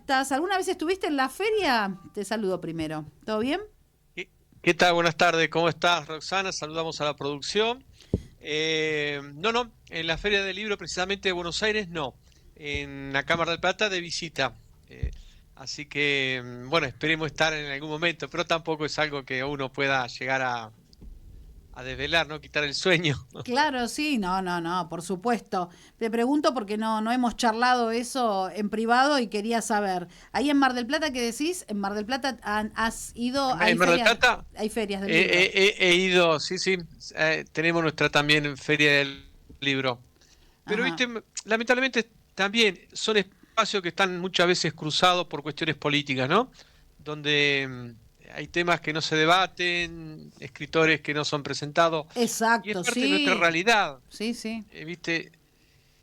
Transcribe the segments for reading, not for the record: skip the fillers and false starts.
estás? ¿Alguna vez estuviste en la feria? Te saludo primero. ¿Todo bien? ¿Qué tal? Buenas tardes, ¿cómo estás, Roxana? Saludamos a la producción. No, en la Feria del Libro precisamente de Buenos Aires no, en la Cámara del Plata de visita. Eh, Así que, bueno, esperemos estar en algún momento, pero tampoco es algo que uno pueda llegar a desvelar, ¿no? Quitar el sueño. Claro, sí, no, por supuesto. Te pregunto porque no hemos charlado eso en privado y quería saber. Ahí en Mar del Plata, ¿qué decís? En Mar del Plata has ido, En Mar del Plata hay ferias del he, libro. he ido, sí, sí, tenemos nuestra también Feria del Libro. Pero, Ajá, viste, lamentablemente también son espacios que están muchas veces cruzados por cuestiones políticas, ¿no? Donde hay temas que no se debaten, escritores que no son presentados, y es exacto, parte de nuestra sí, realidad, sí, sí, ¿viste?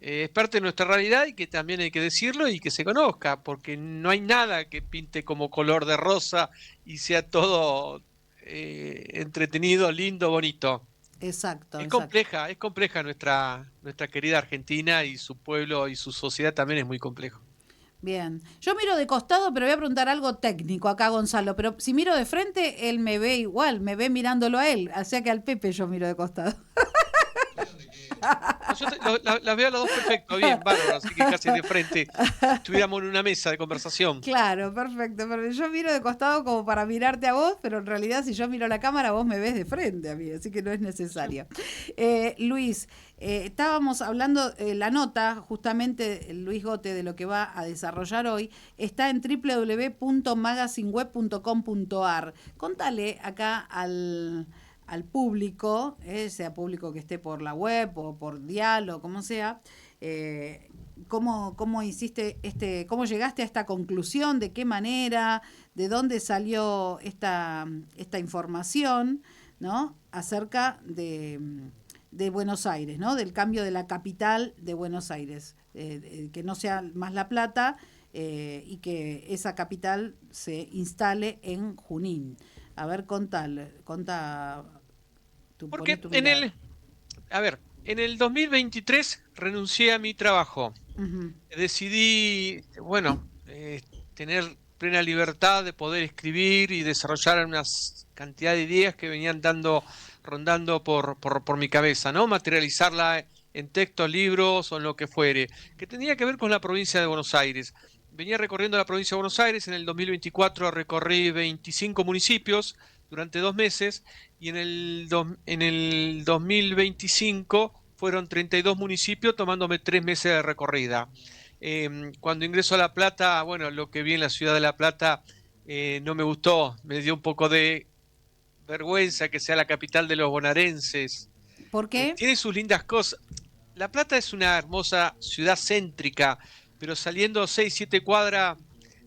Es parte de nuestra realidad y que también hay que decirlo y que se conozca, porque no hay nada que pinte como color de rosa y sea todo entretenido, lindo, bonito. exacto, exacto. Es compleja nuestra querida Argentina y su pueblo y su sociedad también es muy complejo. Bien. Yo miro de costado, pero voy a preguntar algo técnico acá, Gonzalo. Pero si miro de frente, él me ve igual, me ve mirándolo a él. O sea que al Pepe yo miro de costado. No, las veo a las dos perfecto, bien, bárbaro, así que casi de frente, si estuviéramos en una mesa de conversación. Claro, perfecto, pero yo miro de costado como para mirarte a vos, pero en realidad si yo miro la cámara vos me ves de frente a mí, así que no es Sí. necesario. Luis, estábamos hablando, la nota, justamente Luis Gote, de lo que va a desarrollar hoy, está en www.magazineweb.com.ar. Contale acá al público, sea público que esté por la web o por dial o como sea, cómo hiciste cómo llegaste a esta conclusión, de qué manera, de dónde salió esta información, ¿no? Acerca de Buenos Aires, ¿no? Del cambio de la capital de Buenos Aires, que no sea más La Plata y que esa capital se instale en Junín. A ver, poné Porque tu mirada. a ver, en el 2023 renuncié a mi trabajo. Ujú. Decidí, bueno, tener plena libertad de poder escribir y desarrollar una cantidad de ideas que venían rondando por mi cabeza, ¿no? Materializarla en textos, libros o en lo que fuere, que tenía que ver con la provincia de Buenos Aires. Venía recorriendo la provincia de Buenos Aires, en el 2024 recorrí 25 municipios durante 2 meses y en el 2025 fueron 32 municipios tomándome 3 meses de recorrida. Cuando ingreso a La Plata, bueno, lo que vi en la ciudad de La Plata no me gustó, me dio un poco de vergüenza que sea la capital de los bonaerenses. ¿Por qué? Tiene sus lindas cosas. La Plata es una hermosa ciudad céntrica, pero saliendo 6, 7 cuadras,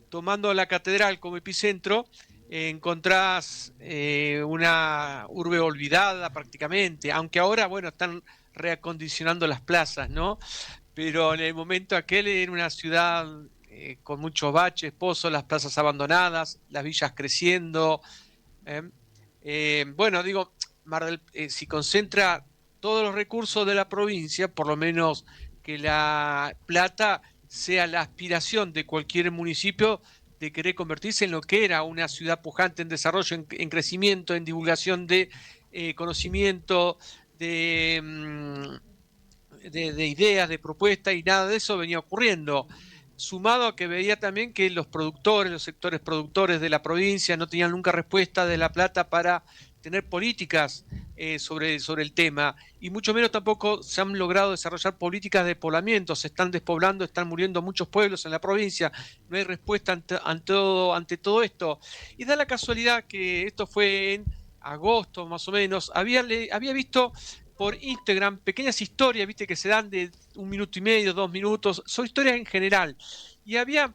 tomando la catedral como epicentro, encontrás una urbe olvidada prácticamente, aunque ahora, bueno, están reacondicionando las plazas, ¿no? Pero en el momento aquel era una ciudad con muchos baches, pozos, las plazas abandonadas, las villas creciendo. ¿eh? Bueno, digo, si concentra todos los recursos de la provincia, por lo menos que La Plata sea la aspiración de cualquier municipio de querer convertirse en lo que era una ciudad pujante en desarrollo, en crecimiento, en divulgación de conocimiento, de ideas, de propuestas, y nada de eso venía ocurriendo. Sumado a que veía también que los productores, los sectores productores de la provincia no tenían nunca respuesta de La Plata para tener políticas sobre el tema, y mucho menos tampoco se han logrado desarrollar políticas de poblamiento. Se están despoblando, están muriendo muchos pueblos en la provincia, no hay respuesta ante todo esto. Y da la casualidad que esto fue en agosto más o menos. Había visto por Instagram pequeñas historias, viste, que se dan de 1 minuto y medio, 2 minutos, son historias en general. Y había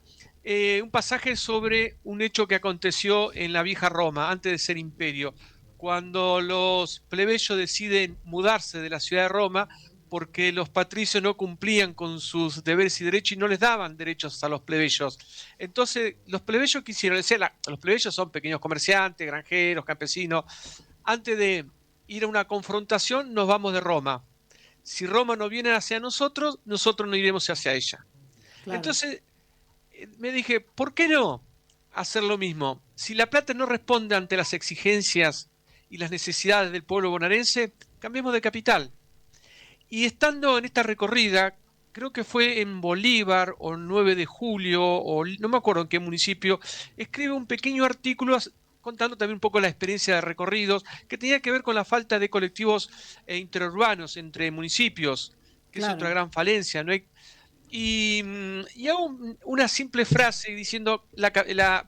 un pasaje sobre un hecho que aconteció en la vieja Roma, antes de ser imperio, cuando los plebeyos deciden mudarse de la ciudad de Roma porque los patricios no cumplían con sus deberes y derechos y no les daban derechos a los plebeyos. Entonces, los plebeyos quisieron, los plebeyos son pequeños comerciantes, granjeros, campesinos, antes de ir a una confrontación, nos vamos de Roma. Si Roma no viene hacia nosotros, nosotros no iremos hacia ella. Claro. Entonces, me dije, ¿por qué no hacer lo mismo? Si La Plata no responde ante las exigencias y las necesidades del pueblo bonaerense, cambiemos de capital. Y estando en esta recorrida, creo que fue en Bolívar o 9 de julio, o no me acuerdo en qué municipio, escribe un pequeño artículo contando también un poco la experiencia de recorridos, que tenía que ver con la falta de colectivos interurbanos entre municipios, que es otra Claro. gran falencia. No hay, y hago una simple frase diciendo,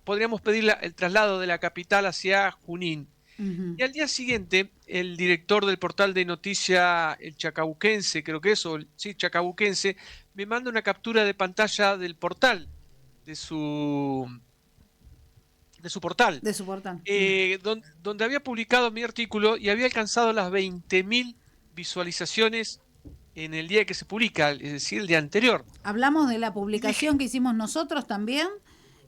podríamos pedir el traslado de la capital hacia Junín. Ujú. Y al día siguiente, el director del portal de noticia, el Chacabuquense, creo que es, sí, Chacabuquense, me manda una captura de pantalla del portal, de su, de su portal, De su portal. donde había publicado mi artículo y había alcanzado las 20.000 visualizaciones en el día que se publica, es decir, el día anterior. Hablamos de la Y dije, publicación que hicimos nosotros también,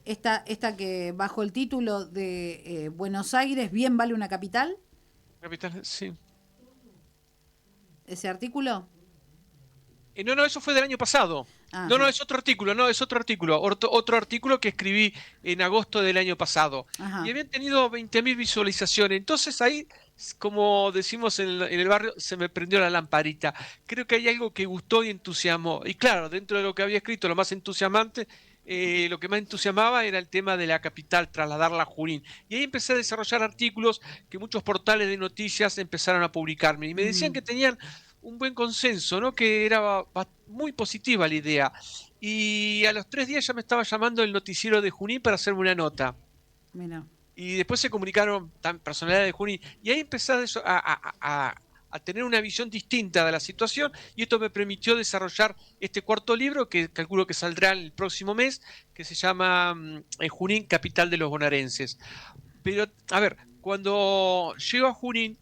esta que bajo el título de Buenos Aires, bien vale una capital, capital, sí. ese artículo. No, eso fue del año pasado. No, Ajá, es otro artículo, es otro artículo. Otro artículo que escribí en agosto del año pasado. Y ajá, habían tenido 20.000 visualizaciones. Entonces ahí, como decimos en el barrio, se me prendió la lamparita. Creo que hay algo que gustó y entusiasmó. Y claro, dentro de lo que había escrito, lo más entusiasmante, lo que más entusiasmaba era el tema de la capital, trasladarla a Junín. Y ahí empecé a desarrollar artículos que muchos portales de noticias empezaron a publicarme. Y me decían ujú, que tenían un buen consenso, ¿no? Que era muy positiva la idea. Y a los 3 días ya me estaba llamando el noticiero de Junín para hacerme una nota. mira, Y después se comunicaron personalidades de Junín. Y ahí empecé a tener una visión distinta de la situación. Y esto me permitió desarrollar este cuarto libro, que calculo que saldrá el próximo mes, que se llama Junín, capital de los bonaerenses. Pero, a ver, cuando llego a Junín,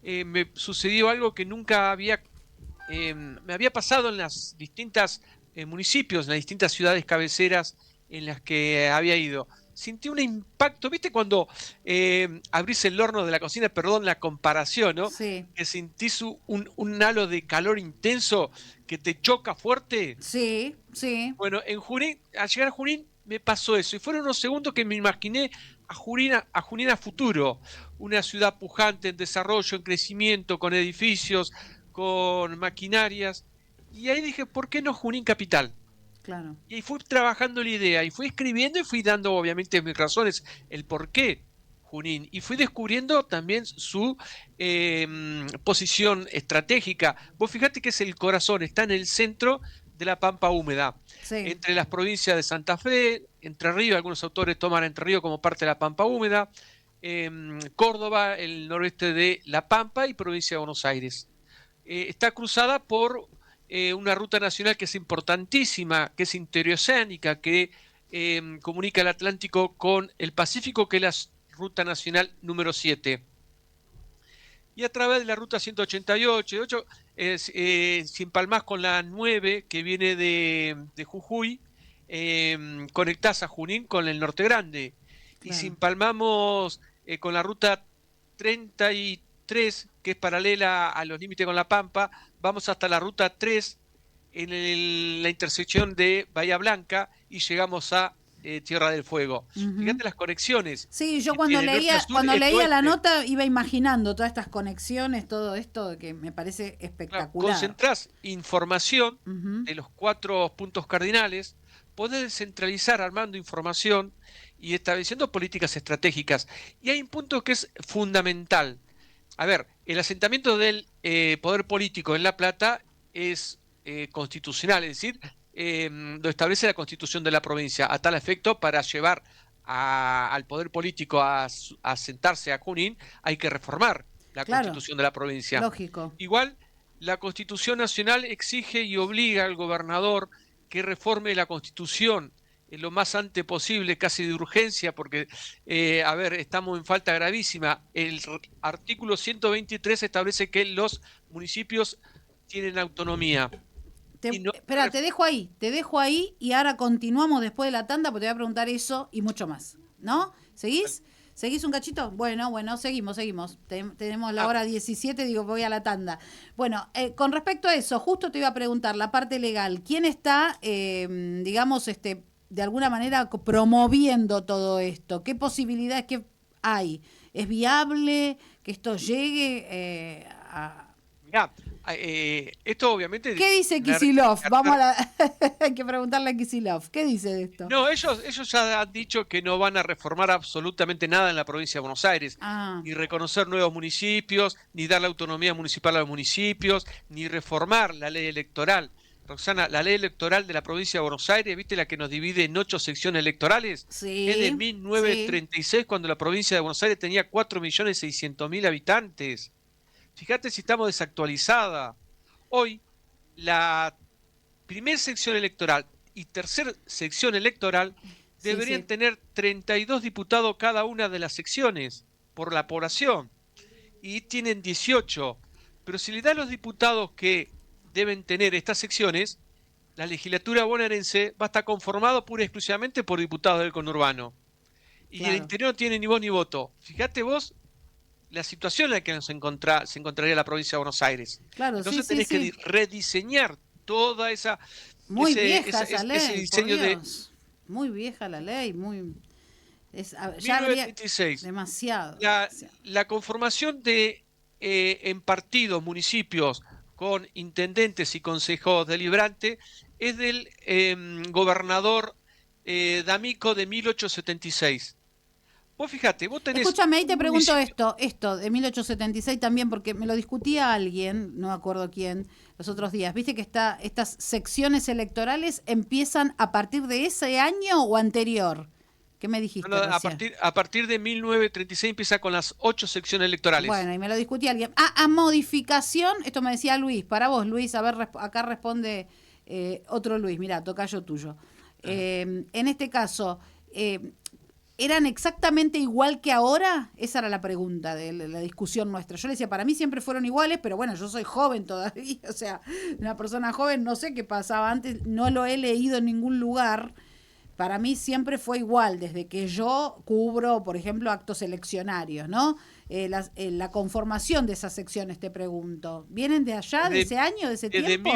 me sucedió algo que nunca me había pasado en las distintas municipios, en las distintas ciudades cabeceras en las que había ido. Sentí un impacto, ¿viste? Cuando abrís el horno de la cocina, perdón la comparación, ¿no? sí, Que sentís un halo de calor intenso que te choca fuerte. sí, sí, Bueno, en Junín, al llegar a Junín, me pasó eso. Y fueron unos segundos que me imaginé a Junín a futuro. Una ciudad pujante en desarrollo, en crecimiento, con edificios, con maquinarias. Y ahí dije, ¿por qué no Junín capital? claro, Y ahí fui trabajando la idea, y fui escribiendo y fui dando obviamente mis razones, el por qué Junín. Y fui descubriendo también su posición estratégica. Vos fíjate que es el corazón, está en el centro de la Pampa húmeda, sí, entre las provincias de Santa Fe, Entre Ríos, algunos autores toman Entre Ríos como parte de la Pampa húmeda, Córdoba, el noroeste de La Pampa y provincia de Buenos Aires. Está cruzada por una ruta nacional que es importantísima, que es interoceánica, que comunica el Atlántico con el Pacífico, que es la ruta nacional número 7. Y a través de la ruta 188, si empalmás con la 9, que viene de Jujuy, conectás a Junín con el Norte Grande. Y si claro. empalmamos con la ruta 33, que es paralela a los límites con La Pampa, vamos hasta la ruta 3 en la intersección de Bahía Blanca y llegamos a Tierra del Fuego. Ujú. Fíjate las conexiones Sí, yo que tiene norte a sur, cuando este leía la oeste. nota iba imaginando todas estas conexiones, todo esto que me parece Claro, espectacular. concentrás información Ujú, de los 4 puntos cardinales, podés descentralizar armando información y estableciendo políticas estratégicas. Y hay un punto que es fundamental. A ver, el asentamiento del poder político en La Plata es constitucional, es decir, lo establece la constitución de la provincia, a tal efecto, para llevar al poder político a sentarse a Junín, hay que reformar la claro, constitución de la provincia. lógico. Igual, la Constitución Nacional exige y obliga al gobernador que reforme la Constitución lo más antes posible, casi de urgencia, porque, a ver, estamos en falta gravísima. El artículo 123 establece que los municipios tienen autonomía. Y no, Espera, te dejo ahí y ahora continuamos después de la tanda porque te voy a preguntar eso y mucho más. ¿No? ¿Seguís? ¿Seguís un cachito? Bueno, seguimos. Tenemos la ah, hora 17, digo, voy a la tanda. Bueno, con respecto a eso, justo te iba a preguntar la parte legal. ¿Quién está, digamos, de alguna manera promoviendo todo esto? ¿Qué posibilidades que hay? ¿Es viable que esto llegue a...? Mirá, esto obviamente... ¿Qué dice Kicillof? Vamos a la... Hay que preguntarle a Kicillof. ¿Qué dice de esto? No, ellos ya han dicho que no van a reformar absolutamente nada en la provincia de Buenos Aires, ni reconocer nuevos municipios, ni dar la autonomía municipal a los municipios, ni reformar la ley electoral. Roxana, la ley electoral de la provincia de Buenos Aires, ¿viste la que nos divide en 8 secciones electorales? Sí, es de 1936, cuando la provincia de Buenos Aires tenía 4.600.000 habitantes. Fíjate si estamos desactualizada. Hoy, la primera sección electoral y tercera sección electoral deberían tener 32 diputados cada una de las secciones por la población, y tienen 18. Pero si le dan los diputados que deben tener estas secciones, la legislatura bonaerense va a estar conformado pura y exclusivamente por diputados del conurbano. Y el interior no tiene ni voz ni voto. Fíjate vos la situación en la que se encontraría la provincia de Buenos Aires. Claro, entonces tenés que rediseñar toda esa... Muy vieja esa ley, ese diseño de... Muy vieja la ley, muy... ya 1936, demasiado. La conformación de en partidos, municipios, con intendentes y consejos deliberantes, es del gobernador D'Amico de 1876. Vos fíjate, vos tenés... Escúchame, ahí te pregunto esto de 1876 también, porque me lo discutía alguien, no me acuerdo quién, los otros días. Viste que estas secciones electorales empiezan a partir de ese año o anterior. ¿Qué me dijiste? No, a partir de 1936 empieza con las 8 secciones electorales. Bueno, y me lo discutía alguien. A modificación, esto me decía Luis, para vos, Luis, a ver, acá responde otro Luis, mirá, tocayo tuyo. En este caso... ¿eran exactamente igual que ahora? Esa era la pregunta de la discusión nuestra. Yo le decía, para mí siempre fueron iguales, pero bueno, yo soy joven todavía, o sea, una persona joven, no sé qué pasaba antes, no lo he leído en ningún lugar. Para mí siempre fue igual, desde que yo cubro, por ejemplo, actos eleccionarios, ¿no? La conformación de esas secciones, te pregunto. ¿Vienen de allá, de ese año, de ese tiempo?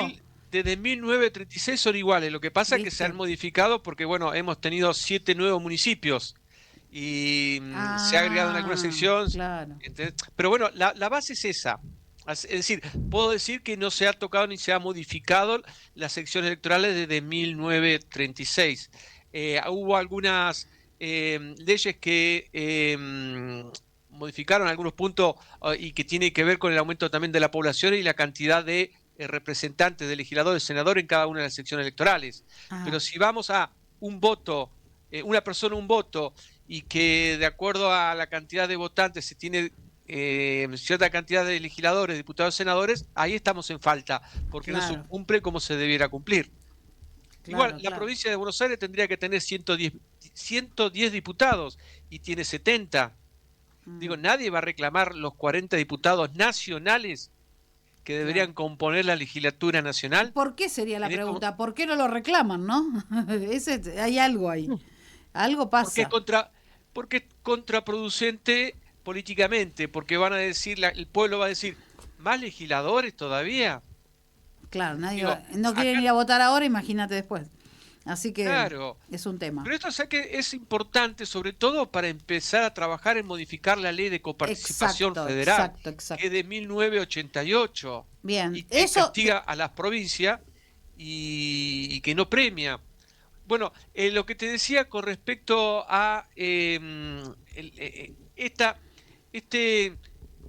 Desde 1936 son iguales. Lo que pasa es que se han modificado porque, bueno, hemos tenido 7 nuevos municipios y se ha agregado en alguna sección. Claro. Pero bueno, la base es esa. Es decir, puedo decir que no se ha tocado ni se ha modificado las secciones electorales desde 1936. Hubo algunas leyes que modificaron algunos puntos y que tiene que ver con el aumento también de la población y la cantidad de representantes, de legisladores, senadores en cada una de las secciones electorales. Pero si vamos a un voto, una persona un voto, y que de acuerdo a la cantidad de votantes se tiene cierta cantidad de legisladores, diputados, senadores, ahí estamos en falta, porque no se cumple como se debiera cumplir. Igual, la provincia de Buenos Aires tendría que tener 110 diputados y tiene 70. Digo, nadie va a reclamar los 40 diputados nacionales que deberían componer la legislatura nacional. ¿Por qué sería la pregunta? ¿Por qué no lo reclaman, no? Hay algo ahí. Algo pasa. Porque es contraproducente políticamente, porque van a decir, el pueblo va a decir, ¿más legisladores todavía? Claro, no quieren ir a votar ahora, imagínate después. Así que es un tema. Pero esto es importante, sobre todo para empezar a trabajar en modificar la ley de coparticipación federal, que es de 1988. Bien, y que castiga a las provincias y que no premia. Bueno, lo que te decía con respecto a este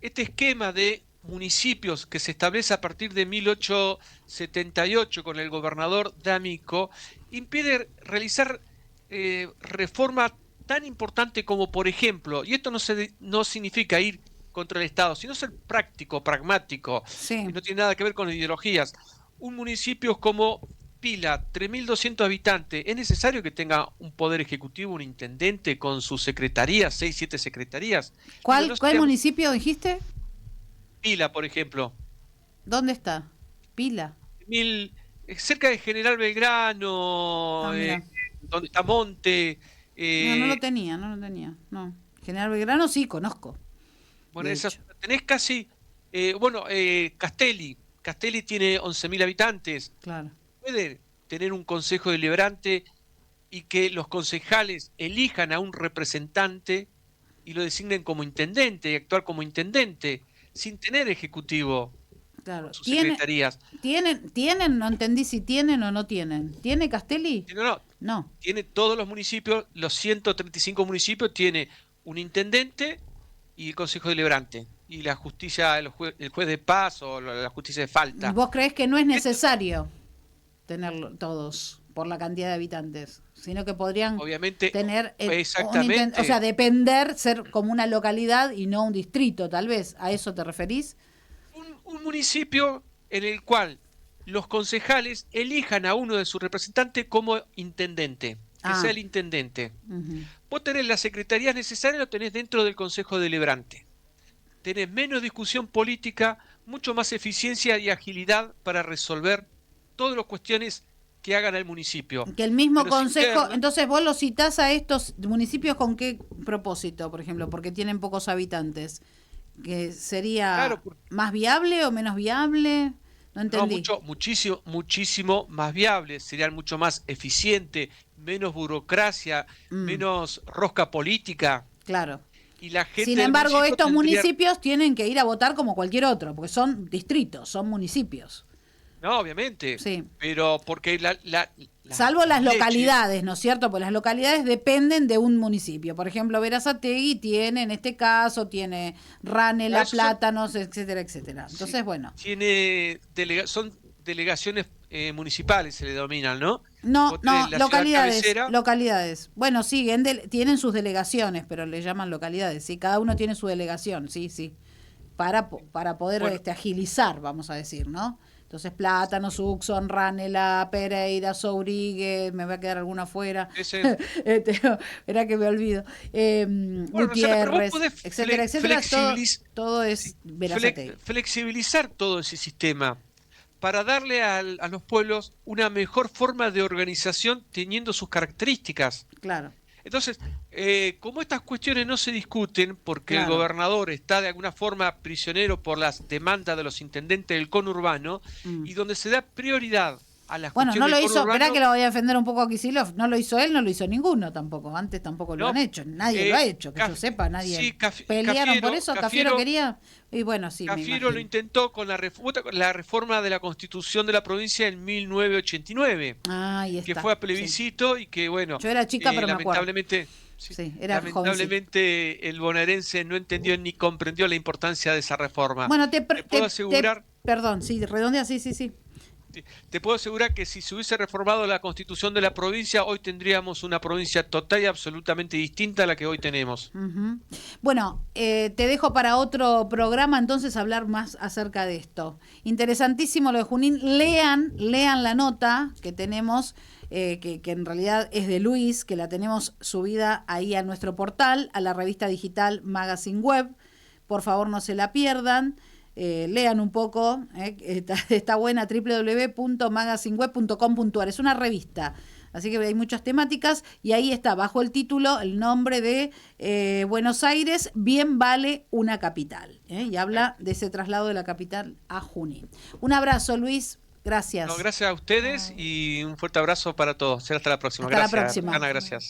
esquema de municipios que se establece a partir de 1878 con el gobernador D'Amico, impide realizar reformas tan importantes como, por ejemplo, y esto no significa ir contra el Estado, sino ser práctico, pragmático, y no tiene nada que ver con ideologías. Un municipio como Pila, 3.200 habitantes, ¿es necesario que tenga un poder ejecutivo, un intendente con sus secretarías, 6, 7 secretarías? ¿Cuál municipio dijiste? Pila, por ejemplo. ¿Dónde está? Pila. Cerca de General Belgrano, donde está Monte. No lo tenía. No. General Belgrano sí, conozco. Bueno, tenés casi... Castelli. Castelli tiene 11.000 habitantes. Claro. Puede tener un consejo deliberante y que los concejales elijan a un representante y lo designen como intendente y actuar como intendente, sin tener ejecutivo Claro. con sus secretarías. ¿Tienen? No entendí si tienen o no tienen. ¿Tiene Castelli? No, No. tiene todos los municipios, los 135 municipios, tiene un intendente y el Consejo Deliberante. Y la justicia, el juez de paz o la justicia de falta. ¿Vos creés que no es necesario tenerlo todos por la cantidad de habitantes, sino que podrían Obviamente, tener exactamente. o sea, depender, ser como una localidad y no un distrito, tal vez? ¿A eso te referís? Un municipio en el cual los concejales elijan a uno de sus representantes como intendente, que sea el intendente. Uh-huh. Vos tenés las secretarías necesarias, lo tenés dentro del Consejo Deliberante. Tenés menos discusión política, mucho más eficiencia y agilidad para resolver todas las cuestiones que hagan al municipio. Que el mismo Pero consejo, entonces vos los citás a estos municipios ¿con qué propósito, por ejemplo? Porque tienen pocos habitantes. ¿Que sería más viable o menos viable? No entendí. No, muchísimo más viable, serían mucho más eficiente, menos burocracia, menos rosca política. Claro. Y la gente Sin embargo, estos municipios tienen que ir a votar como cualquier otro, porque son distritos, son municipios. No, obviamente. Sí. Pero porque salvo las localidades, ¿no es cierto? Porque las localidades dependen de un municipio. Por ejemplo, Berazategui tiene, en este caso, tiene Ranela, Plátanos, etcétera, etcétera. Entonces, bueno. Son delegaciones municipales, se le denominan, ¿no? No, localidades. Bueno, sí, tienen sus delegaciones, pero le llaman localidades, sí. Cada uno tiene su delegación, sí. Para poder agilizar, vamos a decir, ¿no? Entonces, Plátanos, Uxon, Ranela, Pereira, Sourigue, me va a quedar alguna afuera. Era que me olvido. Gutiérrez, etcétera, todo es Berazategui. Flexibilizar todo ese sistema para darle a los pueblos una mejor forma de organización teniendo sus características. Claro. Entonces, como estas cuestiones no se discuten porque el gobernador está de alguna forma prisionero por las demandas de los intendentes del conurbano y donde se da prioridad a las cuestiones no lo del hizo, conurbano. verá que lo voy a defender un poco a Kicillof, no lo hizo él, no lo hizo ninguno tampoco, antes tampoco lo han hecho, nadie lo ha hecho, que yo sepa, nadie pelearon por eso, Cafiero quería, y bueno, sí, Cafiero lo intentó con la reforma de la Constitución de la provincia en 1989, que fue a plebiscito y que bueno, yo era chica pero lamentablemente lamentablemente el bonaerense no entendió ni comprendió la importancia de esa reforma. Bueno, te puedo asegurar, perdón, sí, redondea, sí. Te puedo asegurar que si se hubiese reformado la Constitución de la provincia, hoy tendríamos una provincia total y absolutamente distinta a la que hoy tenemos. Uh-huh. Bueno, te dejo para otro programa entonces hablar más acerca de esto. Interesantísimo lo de Junín. Lean la nota que tenemos, que en realidad es de Luis, que la tenemos subida ahí a nuestro portal, a la revista digital Magazine Web. Por favor, no se la pierdan. Lean un poco, está buena, www.magazineweb.com.ar, es una revista, así que hay muchas temáticas y ahí está bajo el título el nombre de Buenos Aires, bien vale una capital, y habla de ese traslado de la capital a Junín. Un abrazo, Luis, gracias. No, gracias a ustedes y un fuerte abrazo para todos. Será hasta la próxima. Hasta la próxima. Ana, gracias.